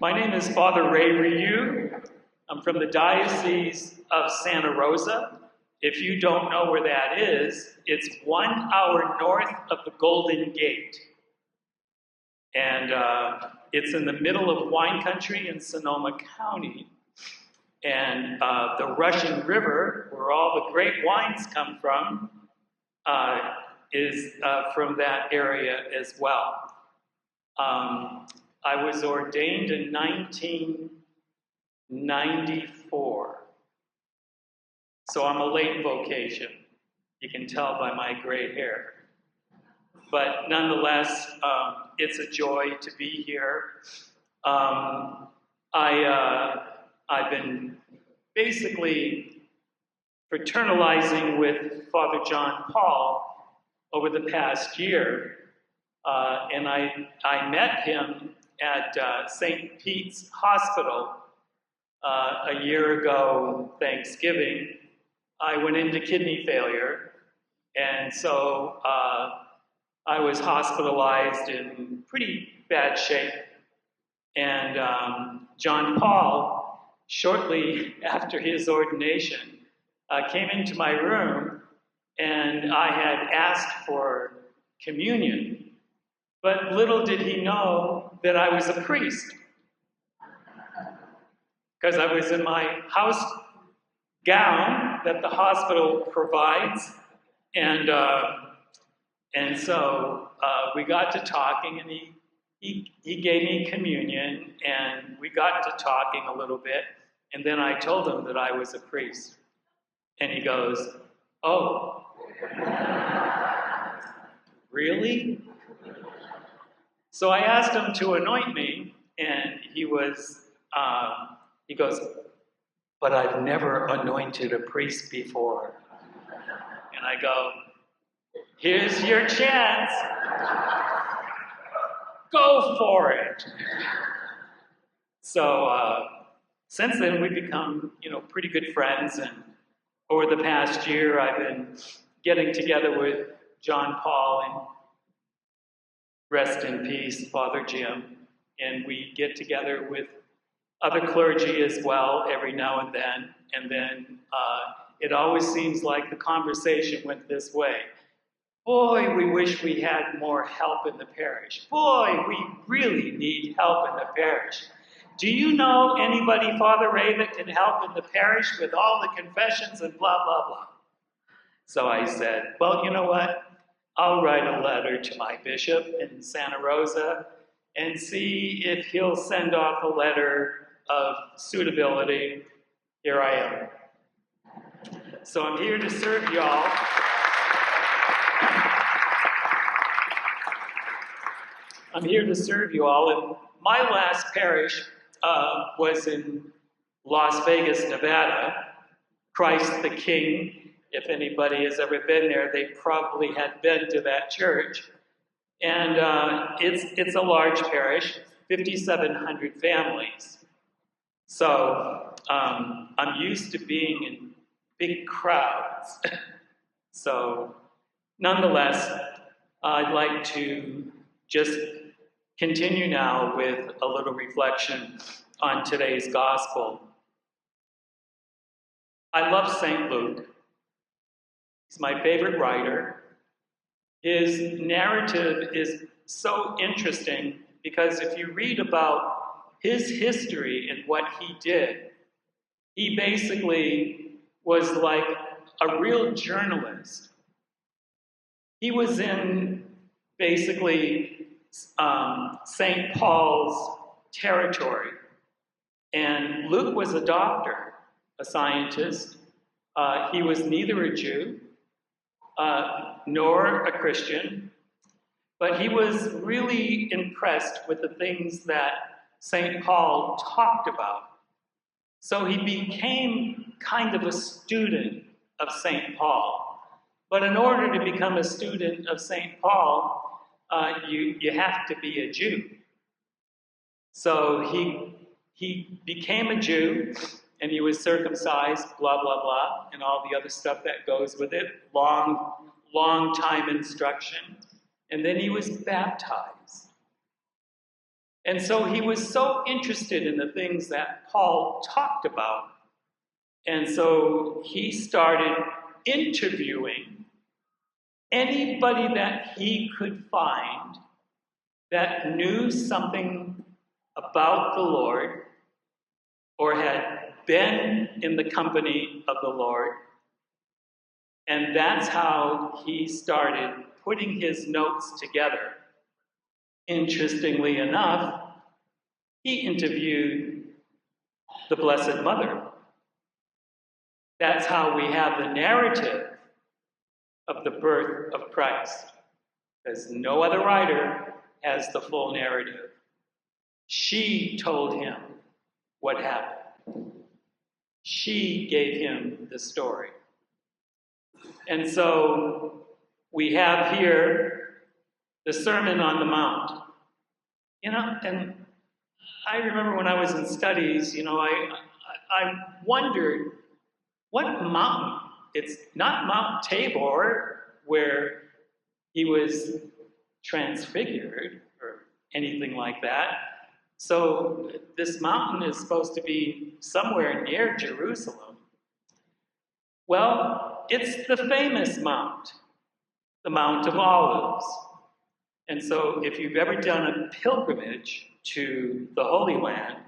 My name is Father Ray Ryu. I'm from the Diocese of Santa Rosa. If you don't know where that is, it's 1 hour north of the Golden Gate. And it's in the middle of wine country in Sonoma County. And the Russian River, where all the great wines come from, is from that area as well. I was ordained in 1994. So I'm a late vocation. You can tell by my gray hair. But nonetheless, it's a joy to be here. I've been basically fraternalizing with Father John Paul over the past year. And I met him at St. Pete's Hospital a year ago, Thanksgiving. I went into kidney failure, and so I was hospitalized in pretty bad shape. And John Paul, shortly after his ordination, came into my room, and I had asked for communion. But little did he know that I was a priest, because I was in my house gown that the hospital provides, and so we got to talking, and he gave me communion, and we got to talking a little bit, and then I told him that I was a priest, and he goes, "Oh, really?" So I asked him to anoint me, and he goes, "But I've never anointed a priest before." And I go, "Here's your chance. Go for it." So since then, we've become, pretty good friends. And over the past year, I've been getting together with John Paul, and rest in peace, Father Jim. And we get together with other clergy as well every now and then. And then it always seems like the conversation went this way. "Boy, we wish we had more help in the parish. Boy, we really need help in the parish. Do you know anybody, Father Ray, that can help in the parish with all the confessions and blah, blah, blah?" So I said, "Well, you know what? I'll write a letter to my bishop in Santa Rosa and see if he'll send off a letter of suitability." Here I am. So I'm here to serve y'all. I'm here to serve you all. And my last parish was in Las Vegas, Nevada, Christ the King. If anybody has ever been there, they probably had been to that church. And it's a large parish, 5,700 families. So I'm used to being in big crowds. So nonetheless, I'd like to just continue now with a little reflection on today's gospel. I love St. Luke. He's my favorite writer. His narrative is so interesting because if you read about his history and what he did, he basically was like a real journalist. He was in basically St. Paul's territory. And Luke was a doctor, a scientist. He was neither a Jew nor a Christian, but he was really impressed with the things that St. Paul talked about. So he became kind of a student of St. Paul. But in order to become a student of St. Paul, you have to be a Jew. So he became a Jew, and he was circumcised, blah, blah, blah, and all the other stuff that goes with it, long time instruction. And then he was baptized. And so he was so interested in the things that Paul talked about. And so he started interviewing anybody that he could find that knew something about the Lord or had been in the company of the Lord. And that's how he started putting his notes together. Interestingly enough, he interviewed the Blessed Mother. That's how we have the narrative of the birth of Christ, because no other writer has the full narrative. She told him what happened. She gave him the story. And so we have here the Sermon on the Mount. And I remember when I was in studies, I wondered what mountain. It's not Mount Tabor where he was transfigured or anything like that. So this mountain is supposed to be somewhere near Jerusalem. Well, it's the famous mount, the Mount of Olives. And so if you've ever done a pilgrimage to the Holy Land,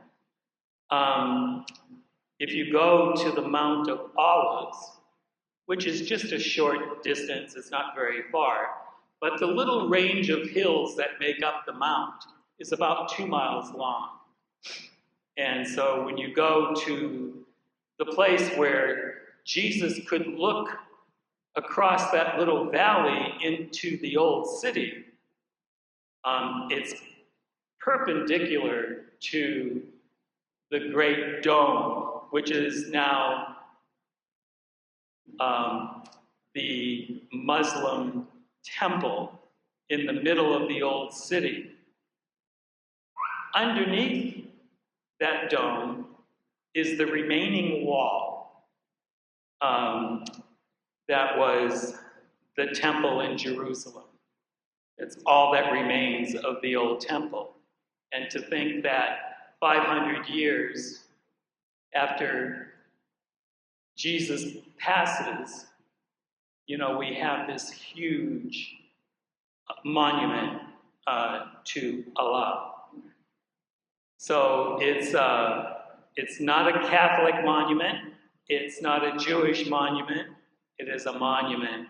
if you go to the Mount of Olives, which is just a short distance, it's not very far, but the little range of hills that make up the mount is about 2 miles long. And so when you go to the place where Jesus could look across that little valley into the old city, it's perpendicular to the Great Dome, which is now the Muslim temple in the middle of the old city. Underneath that dome is the remaining wall that was the temple in Jerusalem. It's all that remains of the old temple. And to think that 500 years after Jesus passes, we have this huge monument to Allah. So it's not a Catholic monument. It's not a Jewish monument. It is a monument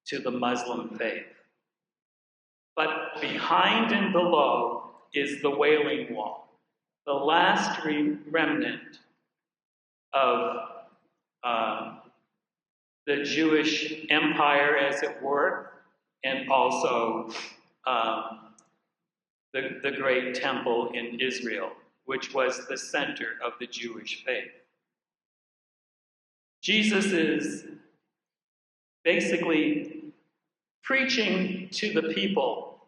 to the Muslim faith. But behind and below is the Wailing Wall, the last remnant of the Jewish empire, as it were, and also the great temple in Israel, which was the center of the Jewish faith. Jesus is basically preaching to the people.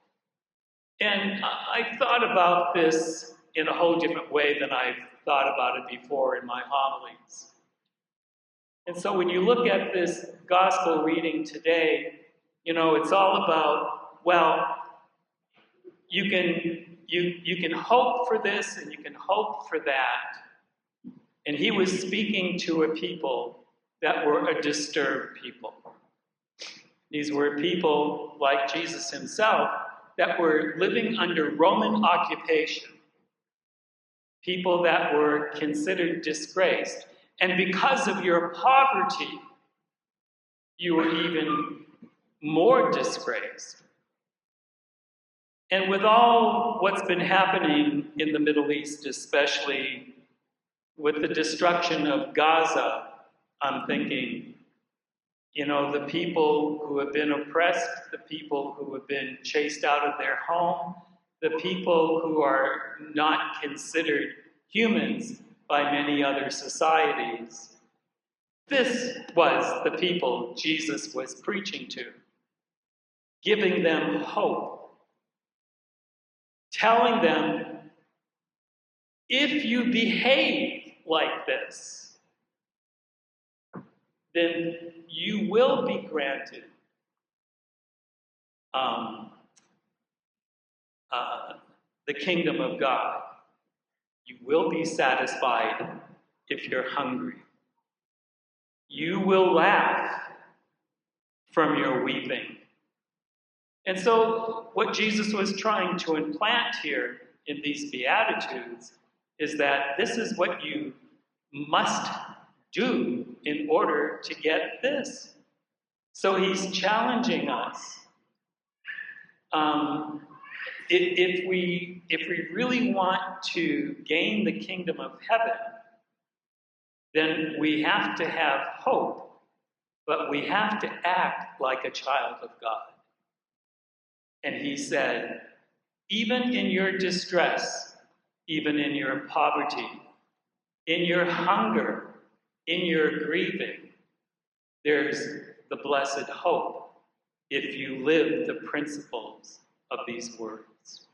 And I thought about this in a whole different way than I've thought about it before in my homilies. And so when you look at this gospel reading today, it's all about, well, you can hope for this and you can hope for that. And he was speaking to a people that were a disturbed people. These were people like Jesus himself that were living under Roman occupation, people that were considered disgraced. And because of your poverty, you were even more disgraced. And with all what's been happening in the Middle East, especially with the destruction of Gaza, I'm thinking, the people who have been oppressed, the people who have been chased out of their home, the people who are not considered humans by many other societies. This was the people Jesus was preaching to, giving them hope, telling them, if you behave like this, then you will be granted the kingdom of God. You will be satisfied if you're hungry. You will laugh from your weeping. And so what Jesus was trying to implant here in these Beatitudes is that this is what you must do in order to get this. So he's challenging us. If we really want to gain the kingdom of heaven, then we have to have hope, but we have to act like a child of God. And he said, even in your distress, even in your poverty, in your hunger, in your grieving, there's the blessed hope if you live the principles of these words.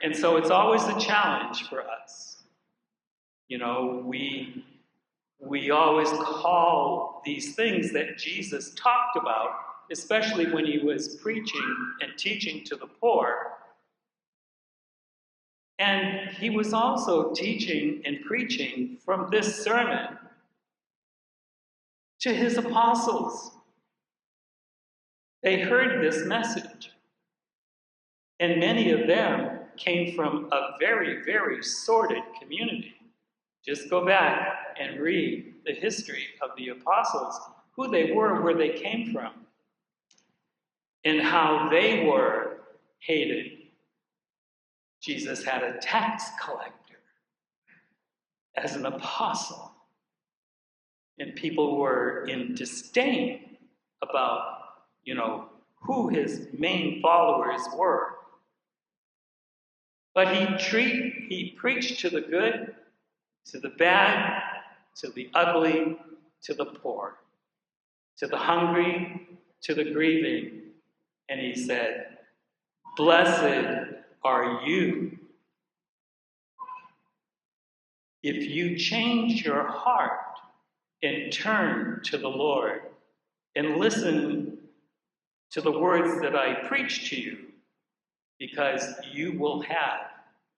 And so it's always a challenge for us. You know, we always call these things that Jesus talked about, especially when he was preaching and teaching to the poor. And he was also teaching and preaching from this sermon to his apostles. They heard this message. And many of them came from a very, very sordid community. Just go back and read the history of the apostles, who they were, where they came from, and how they were hated. Jesus had a tax collector as an apostle, and people were in disdain about, who his main followers were. But he preached to the good, to the bad, to the ugly, to the poor, to the hungry, to the grieving. And he said, blessed are you if you change your heart and turn to the Lord and listen to the words that I preach to you, because you will have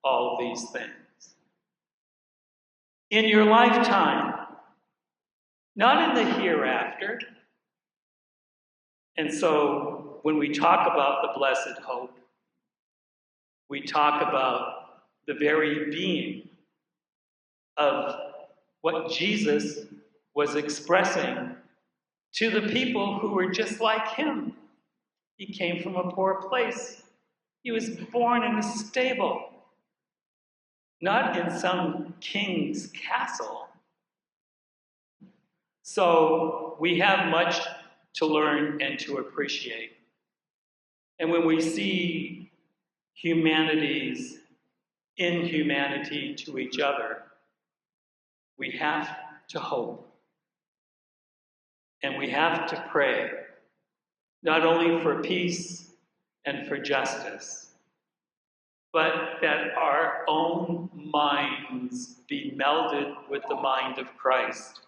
all these things in your lifetime, not in the hereafter. And so when we talk about the blessed hope, we talk about the very being of what Jesus was expressing to the people who were just like him. He came from a poor place. He was born in a stable, not in some king's castle. So we have much to learn and to appreciate. And when we see humanity's inhumanity to each other, we have to hope. And we have to pray, not only for peace and for justice, but that our own minds be melded with the mind of Christ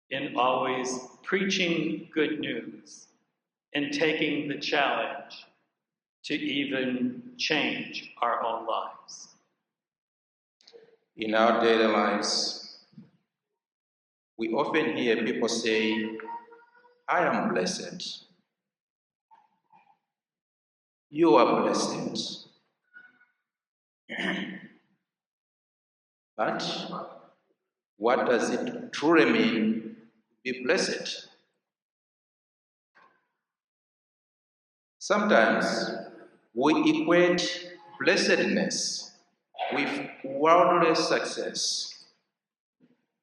in always preaching good news and taking the challenge to even change our own lives. In our daily lives, we often hear people say, I am blessed. You are blessed. But what does it truly mean to be blessed? Sometimes we equate blessedness with worldly success,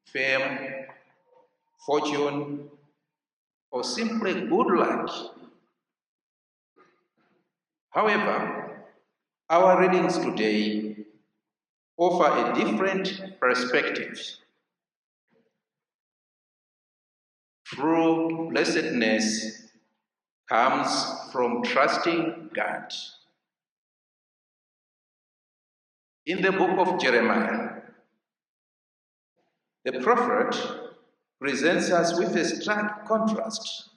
fame, fortune, or simply good luck. However, our readings today offer a different perspective. True blessedness comes from trusting God. In the book of Jeremiah, the prophet presents us with a stark contrast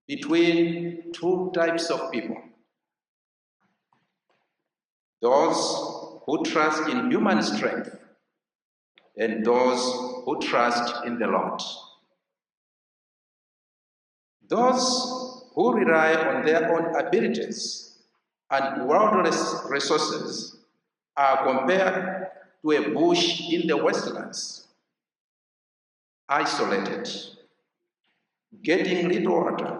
between two types of people. those who trust in human strength, and those who trust in the Lord. Those who rely on their own abilities and worldly resources are compared to a bush in the wastelands, isolated, getting little water,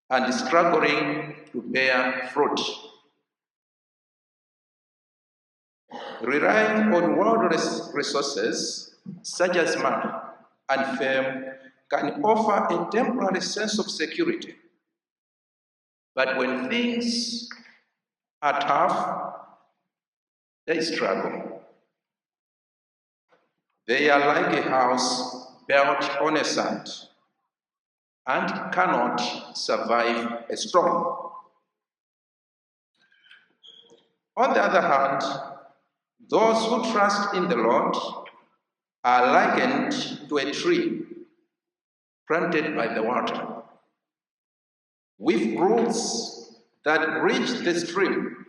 and struggling to bear fruit. Relying on worldly resources such as money and fame can offer a temporary sense of security. But when things are tough, they struggle. They are like a house built on a sand and cannot survive a storm. On the other hand, those who trust in the Lord are likened to a tree planted by the water, with roots that reach the stream,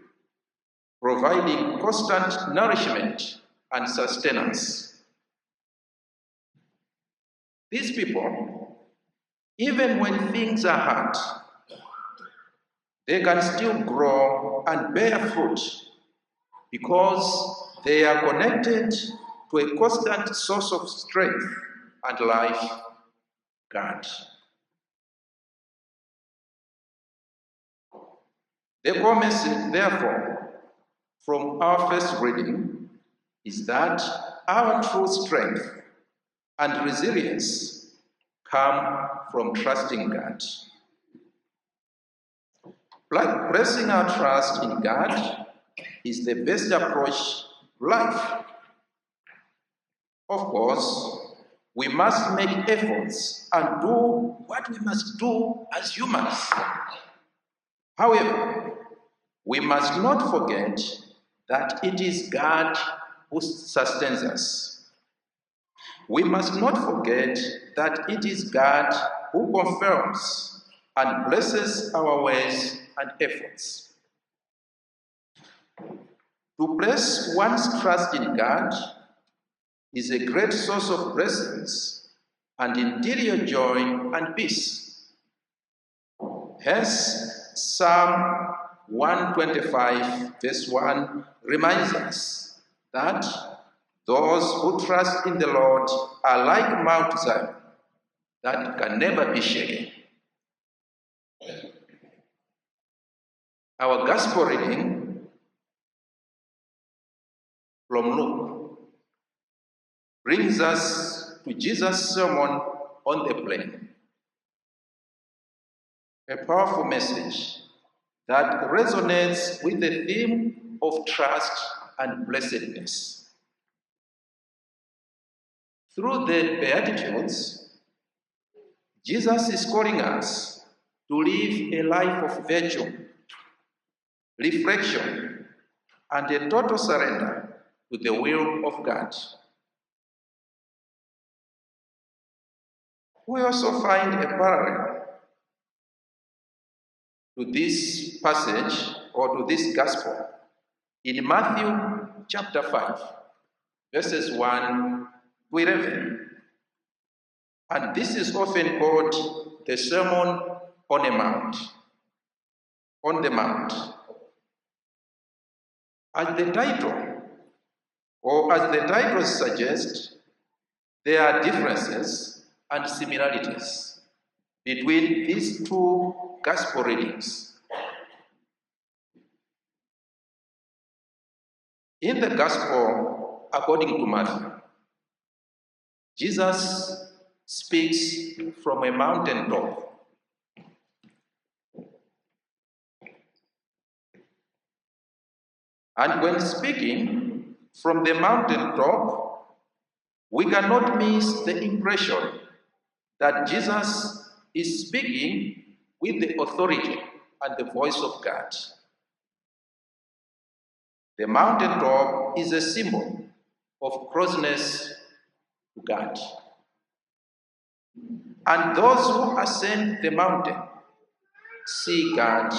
providing constant nourishment and sustenance. These people, even when things are hard, they can still grow and bear fruit because they are connected to a constant source of strength and life, God. The core message, therefore, from our first reading is that our true strength and resilience come from trusting God. Placing our trust in God is the best approach to life. Of course, we must make efforts and do what we must do as humans. However, we must not forget that it is God who sustains us. We must not forget that it is God who confirms and blesses our ways and efforts. To place one's trust in God is a great source of blessings and interior joy and peace. Hence, Psalm 125 verse 1 reminds us that those who trust in the Lord are like Mount Zion that can never be shaken. Our gospel reading from Luke brings us to Jesus' sermon on the plain. A powerful message that resonates with the theme of trust and blessedness. Through the Beatitudes, Jesus is calling us to live a life of virtue, reflection, and a total surrender to the will of God. We also find a parallel to this passage or to this gospel in Matthew chapter 5, verses 1 to 11. And this is often called the Sermon on the Mount. On the Mount. As the title suggests, there are differences and similarities between these two gospel readings. In the gospel according to Matthew, Jesus speaks from a mountaintop. And when speaking from the mountaintop, we cannot miss the impression that Jesus is speaking with the authority and the voice of God. The mountaintop is a symbol of closeness to God. And those who ascend the mountain see God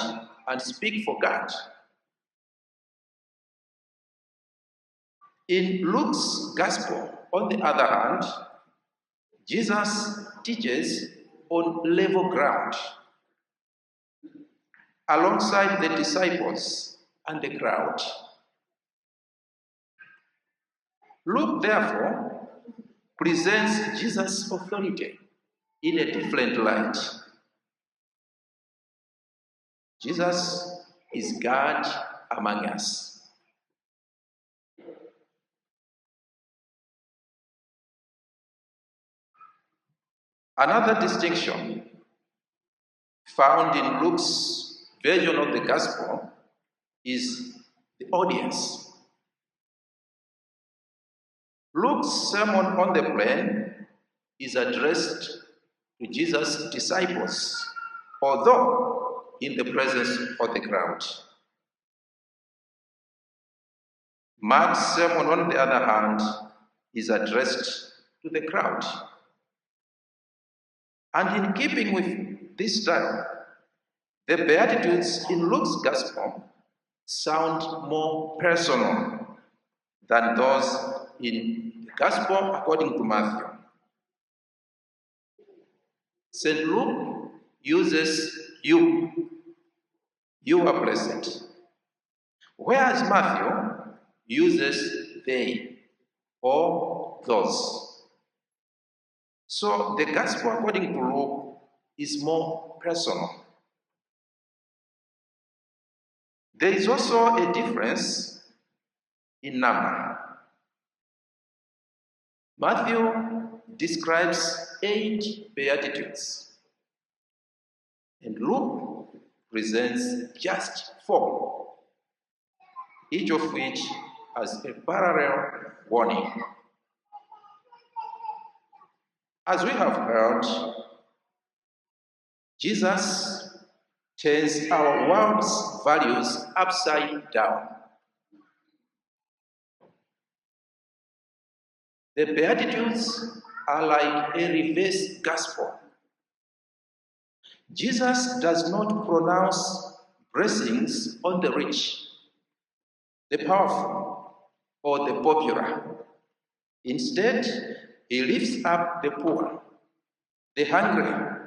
and speak for God. In Luke's Gospel, on the other hand, Jesus teaches on level ground alongside the disciples and the crowd. Luke, therefore, presents Jesus' authority in a different light. Jesus is God among us. Another distinction found in Luke's version of the Gospel is the audience. Luke's Sermon on the Plain is addressed to Jesus' disciples, although in the presence of the crowd. Mark's sermon, on the other hand, is addressed to the crowd. And in keeping with this style, the Beatitudes in Luke's Gospel sound more personal than those in the Gospel according to Matthew. St. Luke uses you. You are blessed. Whereas Matthew uses they or those. So the Gospel according to Luke is more personal. There is also a difference in number. Matthew describes 8 Beatitudes, and Luke presents just 4, each of which has a parallel warning. As we have heard, Jesus turns our world's values upside down. The Beatitudes are like a reverse gospel. Jesus does not pronounce blessings on the rich, the powerful, or the popular. Instead, he lifts up the poor, the hungry,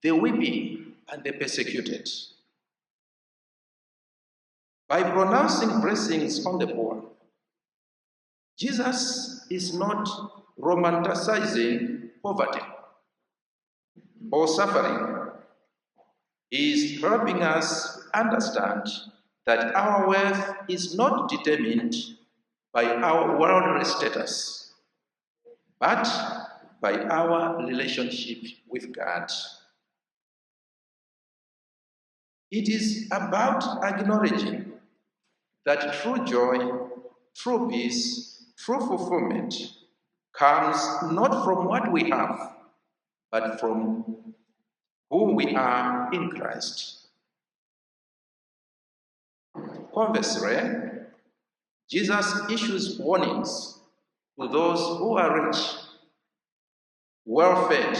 the weeping, and the persecuted. By pronouncing blessings on the poor, Jesus is not romanticizing poverty or suffering. He is helping us understand that our wealth is not determined by our worldly status, but by our relationship with God. It is about acknowledging that true joy, true peace, true fulfillment comes not from what we have, but from who we are in Christ. Conversely, Jesus issues warnings to those who are rich, well-fed,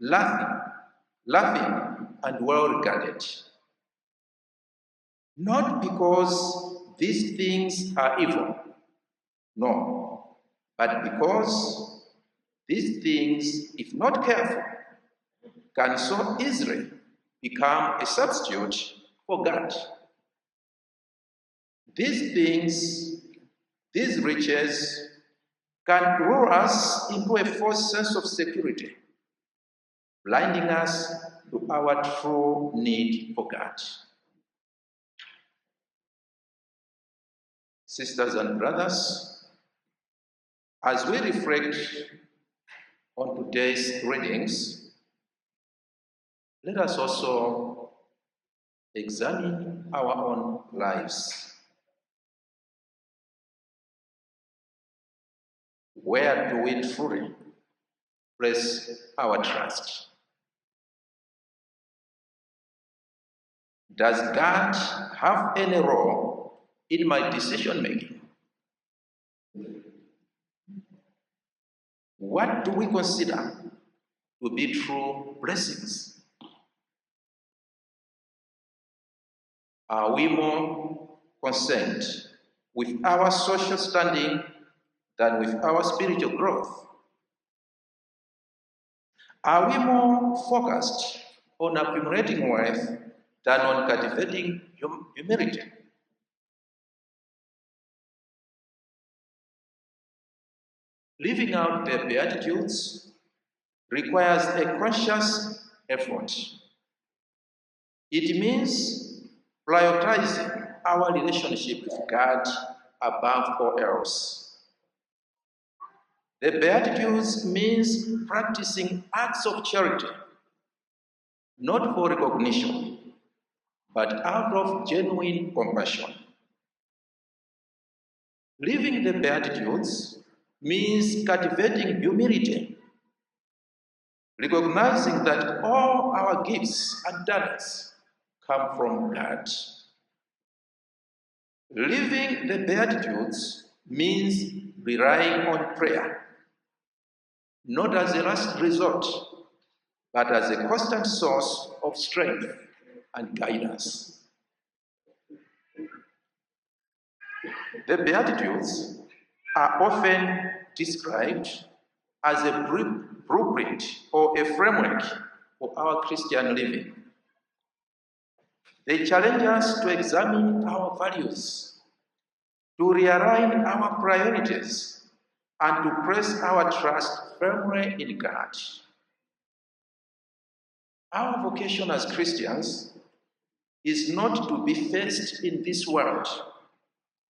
laughing, and well-regarded. Not because these things are evil, no, but because these things, if not careful, can so easily become a substitute for God. These things, these riches, can lure us into a false sense of security, blinding us to our true need for God. Sisters and brothers, as we reflect on today's readings, let us also examine our own lives. Where do we truly place our trust? Does God have any role in my decision making? What do we consider to be true blessings? Are we more concerned with our social standing than with our spiritual growth? Are we more focused on accumulating wealth than on cultivating humility? Living out the Beatitudes requires a conscious effort. It means prioritizing our relationship with God above all else. The Beatitudes means practicing acts of charity, not for recognition, but out of genuine compassion. Living the Beatitudes means cultivating humility, recognizing that all our gifts and talents come from God. Living the Beatitudes means relying on prayer, not as a last resort, but as a constant source of strength and guidance. The Beatitudes are often described as a blueprint or a framework for our Christian living. They challenge us to examine our values, to realign our priorities, and to place our trust firmly in God. Our vocation as Christians is not to be first in this world,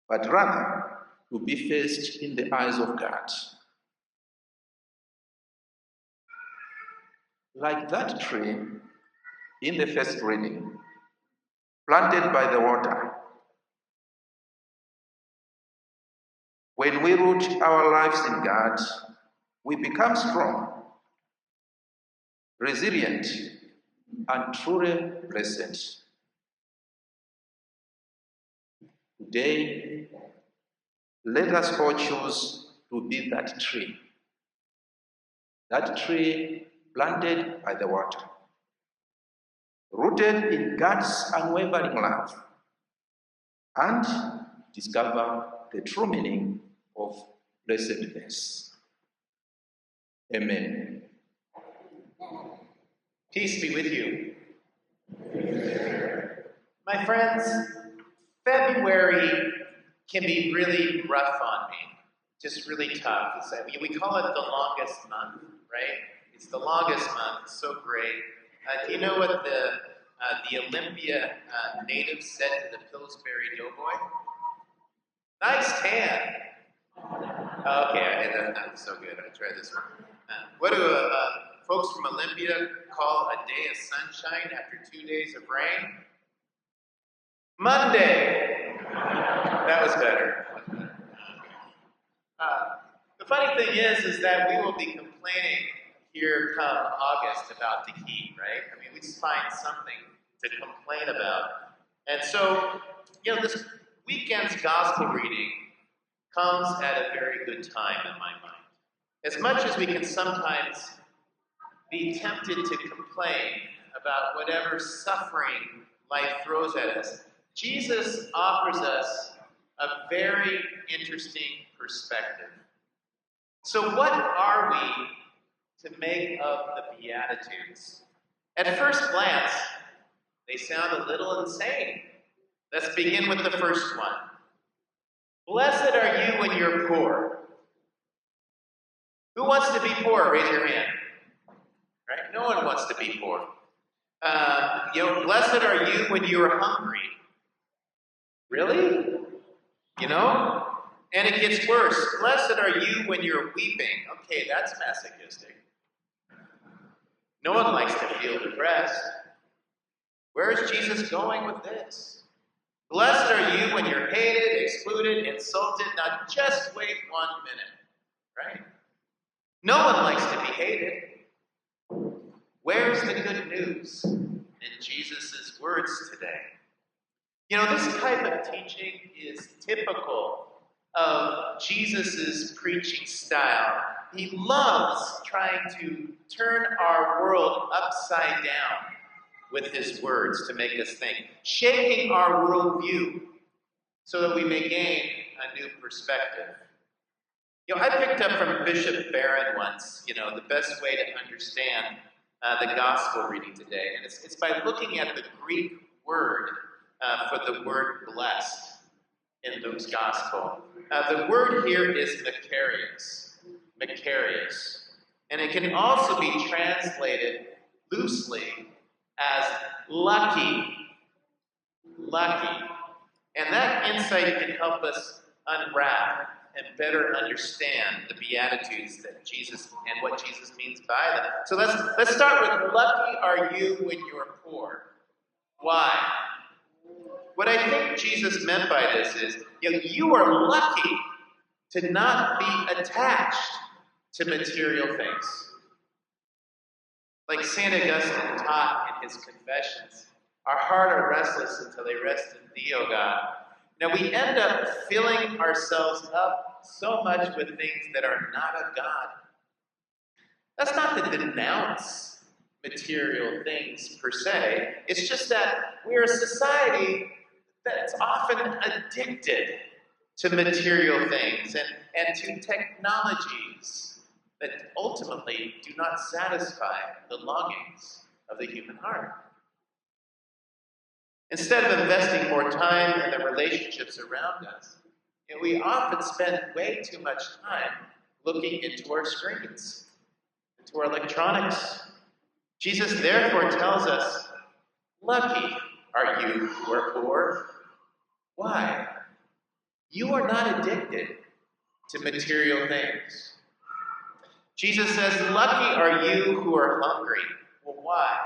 but rather to be first in the eyes of God. Like that tree in the first reading, planted by the water, when we root our lives in God, we become strong, resilient, and truly blessed. Today, let us all choose to be that tree planted by the water, rooted in God's unwavering love, and discover the true meaning of blessedness. Amen. Peace be with you. My friends, February can be really rough on me, just really tough. We call it the longest month, right? It's the longest month. It's so great. Do you know what the Olympia native said to the Pillsbury Doughboy? Nice tan. Okay, that was so good. I tried this one. What do folks from Olympia call a day of sunshine after 2 days of rain? Monday. That was better. The funny thing is that we will be complaining here come August about the heat, right? I mean, we just find something to complain about. And so, this weekend's gospel reading comes at a very good time in my mind. As much as we can sometimes be tempted to complain about whatever suffering life throws at us, Jesus offers us a very interesting perspective. So what are we to make of the Beatitudes? At first glance, they sound a little insane. Let's begin with the first one. Blessed are you when you're poor. Who wants to be poor? Raise your hand. Right? No one wants to be poor. Blessed are you when you're hungry. Really? And it gets worse. Blessed are you when you're weeping. Okay, that's masochistic. No one likes to feel depressed. Where is Jesus going with this? Blessed are you when you're hated, excluded, insulted. Now just wait 1 minute, right? No one likes to be hated. Where's the good news in Jesus' words today? This type of teaching is typical of Jesus' preaching style. He loves trying to turn our world upside down with his words to make us think, shaking our worldview so that we may gain a new perspective. I picked up from Bishop Barron once, the best way to understand the gospel reading today. And it's by looking at the Greek word for the word blessed in Luke's gospel. The word here is Makarios. Makarios. And it can also be translated loosely as lucky. Lucky. And that insight can help us unwrap and better understand the Beatitudes that Jesus and what Jesus means by them. So let's start with lucky are you when you're poor. Why? What I think Jesus meant by this is, you are lucky to not be attached to material things. Like St. Augustine taught in his Confessions, our heart are restless until they rest in thee, O God. Now we end up filling ourselves up so much with things that are not of God. That's not to denounce material things per se. It's just that we're a society that's often addicted to material things and to technologies that ultimately do not satisfy the longings of the human heart. Instead of investing more time in the relationships around us, we often spend way too much time looking into our screens, into our electronics. Jesus therefore tells us, lucky are you who are poor. Why? You are not addicted to material things. Jesus says, lucky are you who are hungry. Well, why?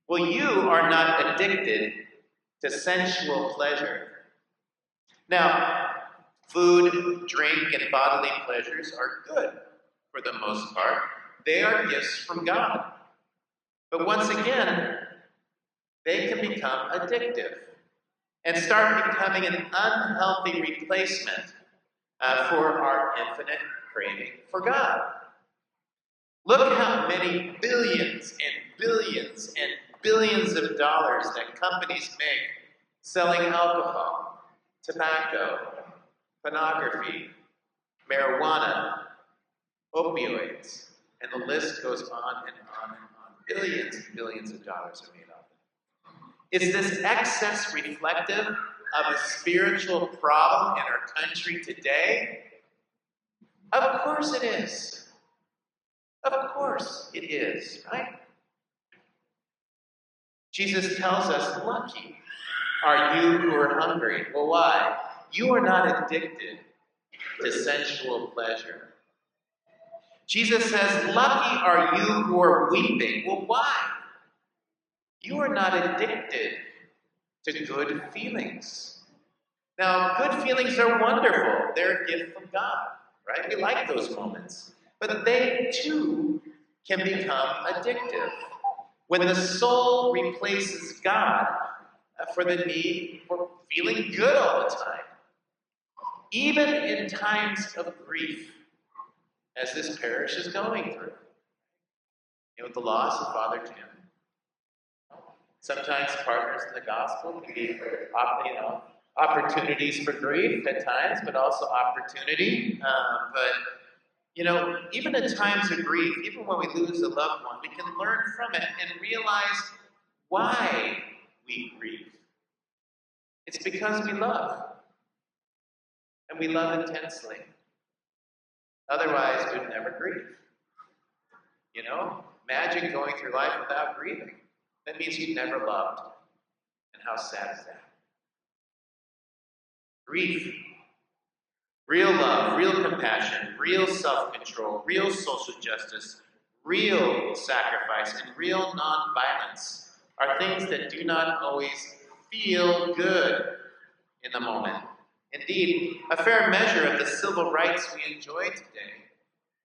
Well, you are not addicted to sensual pleasure. Now, food, drink, and bodily pleasures are good for the most part. They are gifts from God. But once again, they can become addictive and start becoming an unhealthy replacement for our infinite craving for God. Look how many billions and billions and billions of dollars that companies make selling alcohol, tobacco, pornography, marijuana, opioids, and the list goes on and on and on. Billions and billions of dollars are made off it. Is this excess reflective of a spiritual problem in our country today? Of course it is. Of course it is, right? Jesus tells us, lucky are you who are hungry. Well, why? You are not addicted to sensual pleasure. Jesus says, lucky are you who are weeping. Well, why? You are not addicted to good feelings. Now, good feelings are wonderful. They're a gift from God, right? We like those moments. But they, too, can become addictive when the soul replaces God for the need for feeling good all the time. Even in times of grief, as this parish is going through. With the loss of Father Jim. Sometimes partners in the gospel can be, opportunities for grief at times, but also opportunity. Even in times of grief, even when we lose a loved one, we can learn from it and realize why we grieve. It's because we love. And we love intensely. Otherwise, we'd never grieve. Imagine going through life without grieving. That means you've never loved. And how sad is that? Grief. Real love, real compassion, real self-control, real social justice, real sacrifice, and real non-violence are things that do not always feel good in the moment. Indeed, a fair measure of the civil rights we enjoy today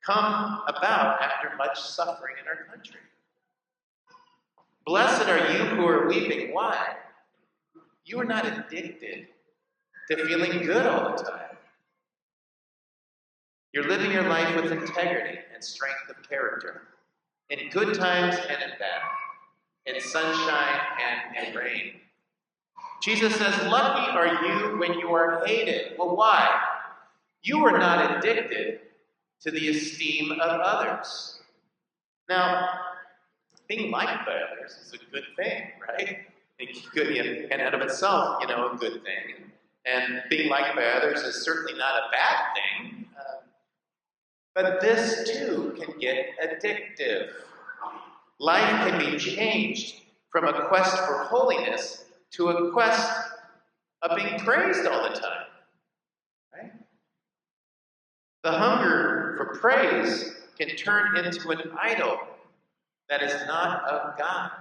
come about after much suffering in our country. Blessed are you who are weeping. Why? You are not addicted to feeling good all the time. You're living your life with integrity and strength of character, in good times and in bad, in sunshine and in rain. Jesus says, lucky are you when you are hated. Well, why? You are not addicted to the esteem of others. Now, being liked by others is a good thing, right? It's good in and of itself, a good thing. And being liked by others is certainly not a bad thing. But this too can get addictive. Life can be changed from a quest for holiness to a quest of being praised all the time. Right? The hunger for praise can turn into an idol that is not of God.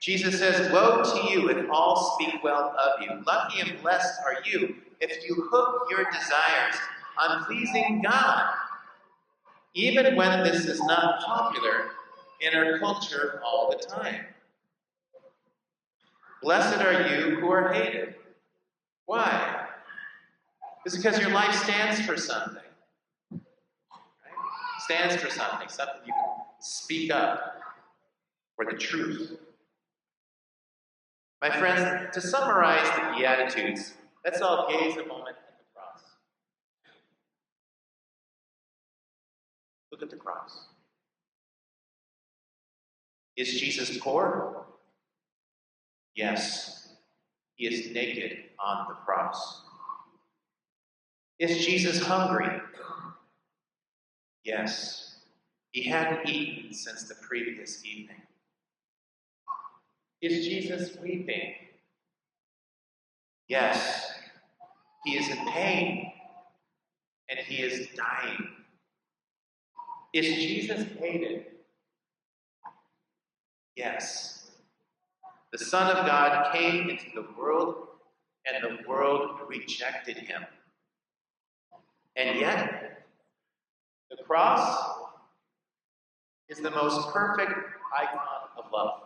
Jesus says, "Woe to you if all speak well of you. Lucky and blessed are you if you hook your desires on pleasing God, even when this is not popular in our culture all the time. Blessed are you who are hated." Why? It's because your life stands for something. Right? Stands for something you can speak up for the truth. My friends, to summarize the Beatitudes, let's all gaze a moment at the cross. Look at the cross. Is Jesus poor? Yes. He is naked on the cross. Is Jesus hungry? Yes. He hadn't eaten since the previous evening. Is Jesus weeping? Yes. He is in pain, and he is dying. Is Jesus hated? Yes. The Son of God came into the world, and the world rejected him. And yet, the cross is the most perfect icon of love.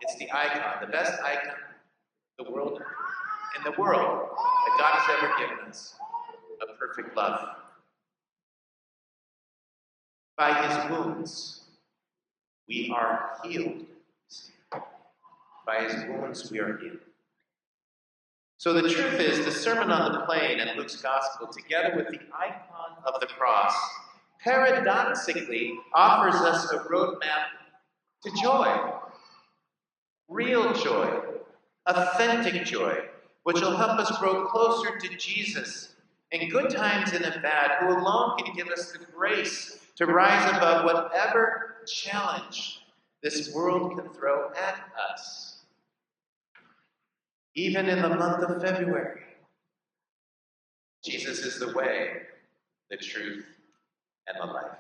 It's the icon, the best icon in the world that God has ever given us of perfect love. By his wounds, we are healed. By his wounds, we are healed. So the truth is, the Sermon on the Plain and Luke's Gospel, together with the icon of the cross, paradoxically offers us a roadmap to joy. Real joy, authentic joy, which will help us grow closer to Jesus in good times and in bad, who alone can give us the grace to rise above whatever challenge this world can throw at us. Even in the month of February, Jesus is the way, the truth, and the life.